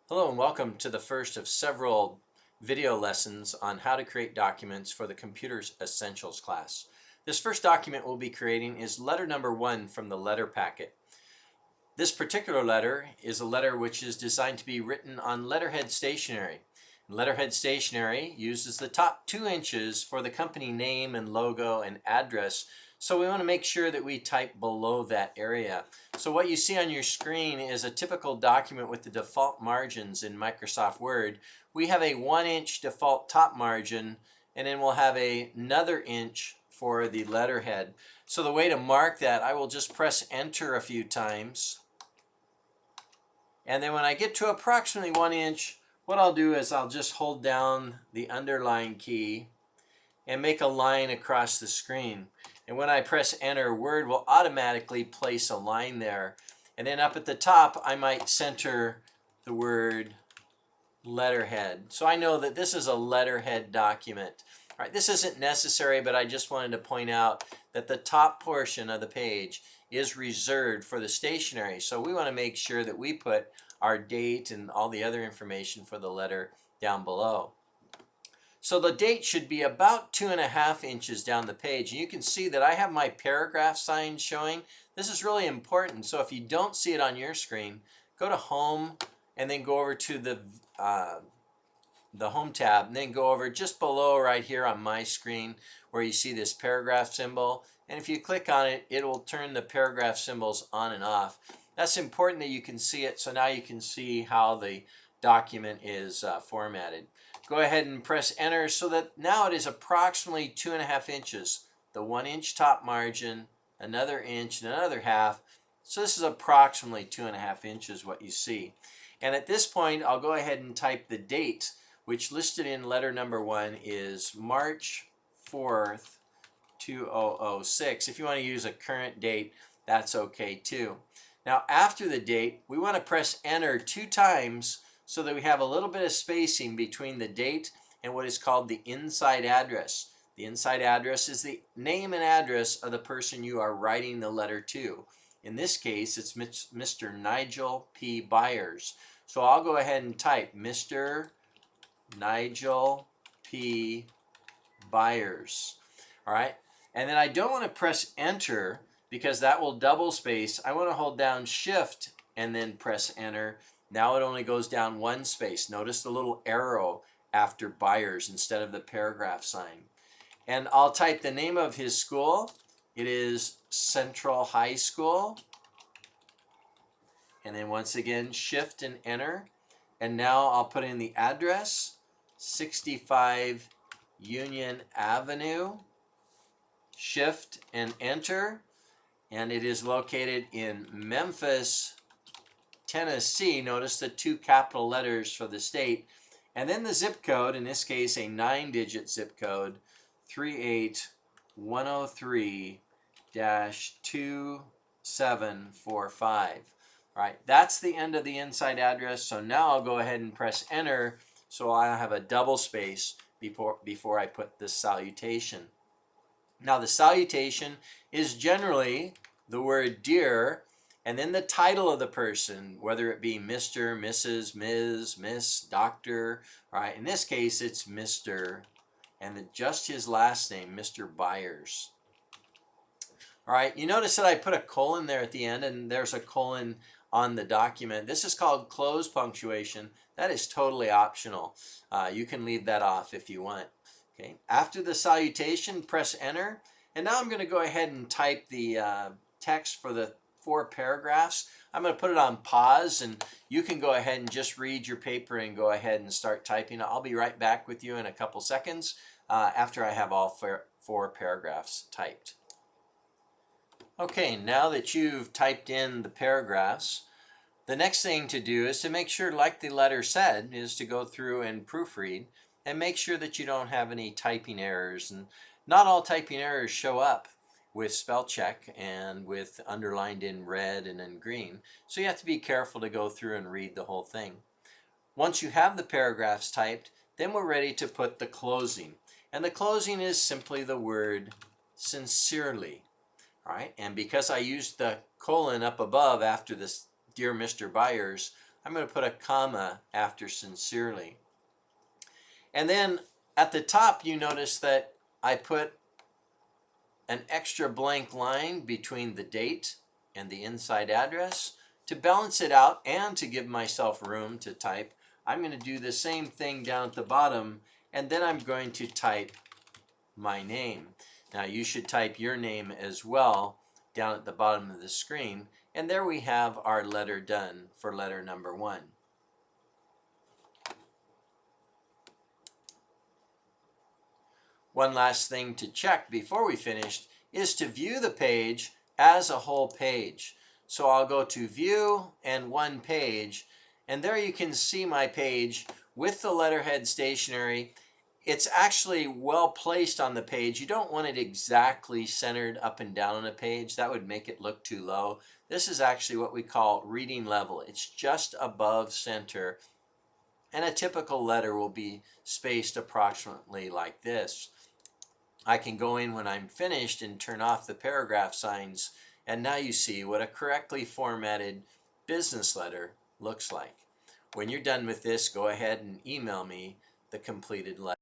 Hello and welcome to the first of several video lessons on how to create documents for the Computers Essentials class. This first document we'll be creating is letter number 1 from the letter packet. This particular letter is a letter which is designed to be written on letterhead stationery. Letterhead stationery uses the top 2 inches for the company name and logo and address, so we want to make sure that we type below that area. So what you see on your screen is a typical document with the default margins in Microsoft Word. We have a 1-inch default top margin, and then we'll have another inch for the letterhead. So the way to mark that, I will just press enter a few times. And then when I get to approximately 1 inch, what I'll do is I'll just hold down the underline key and make a line across the screen. And when I press enter, Word will automatically place a line there. And then up at the top, I might center the word letterhead. So I know that this is a letterhead document. All right, this isn't necessary, but I just wanted to point out that the top portion of the page is reserved for the stationery. So we want to make sure that we put our date and all the other information for the letter down below. So the date should be about 2.5 inches down the page. And you can see that I have my paragraph sign showing. This is really important. So if you don't see it on your screen, go to Home and then go over to the Home tab, and then go over just below right here on my screen where you see this paragraph symbol. And if you click on it, it will turn the paragraph symbols on and off. That's important that you can see it, so now you can see how the document is formatted. Go ahead and press enter so that now it is approximately 2.5 inches. The 1-inch top margin, another inch, and another half. So this is approximately 2.5 inches what you see. And at this point, I'll go ahead and type the date, which listed in letter number 1 is March 4th, 2006. If you want to use a current date, that's okay too. Now after the date, we want to press enter 2 times so that we have a little bit of spacing between the date and what is called the inside address. The inside address is the name and address of the person you are writing the letter to. In this case, it's Mr. Nigel P. Byers. So I'll go ahead and type Mr. Nigel P. Byers. All right. And then I don't want to press enter because that will double space. I want to hold down shift and then press enter. Now it only goes down 1 space. Notice the little arrow after Byers instead of the paragraph sign. And I'll type the name of his school. It is Central High School. And then once again, shift and enter. And now I'll put in the address, 65 Union Avenue, shift and enter. And it is located in Memphis, Tennessee. Notice the 2 capital letters for the state. And then the zip code, in this case a 9-digit zip code, 38103-2745. All right, that's the end of the inside address. So now I'll go ahead and press enter so I'll have a double space before I put the salutation. Now the salutation is generally the word dear and then the title of the person, whether it be Mr., Mrs., Ms., Miss, Doctor. All right, in this case it's Mr. and just his last name, Mr. Byers. All right, you notice that I put a colon there at the end, and there's a colon on the document. This is called close punctuation. That is totally optional. You can leave that off if you want. Okay. After the salutation, press enter. And now I'm going to go ahead and type the text for the 4 paragraphs. I'm going to put it on pause, and you can go ahead and just read your paper and go ahead and start typing. I'll be right back with you in a couple seconds after I have all 4 paragraphs typed. Okay, now that you've typed in the paragraphs, the next thing to do is to make sure, like the letter said, is to go through and proofread and make sure that you don't have any typing errors. And not all typing errors show up with spell check and with underlined in red and in green. So you have to be careful to go through and read the whole thing. Once you have the paragraphs typed, then we're ready to put the closing. And the closing is simply the word sincerely. All right, and because I used the colon up above after this Dear Mr. Byers, I'm going to put a comma after sincerely. And then at the top, you notice that I put an extra blank line between the date and the inside address. To balance it out and to give myself room to type, I'm going to do the same thing down at the bottom, and then I'm going to type my name. Now you should type your name as well down at the bottom of the screen, and there we have our letter done for letter number 1. One last thing to check before we finish is to view the page as a whole page. So I'll go to View and One Page, and there you can see my page with the letterhead stationary. It's actually well placed on the page. You don't want it exactly centered up and down on a page. That would make it look too low. This is actually what we call reading level. It's just above center, and a typical letter will be spaced approximately like this. I can go in when I'm finished and turn off the paragraph signs, and now you see what a correctly formatted business letter looks like. When you're done with this, go ahead and email me the completed letter.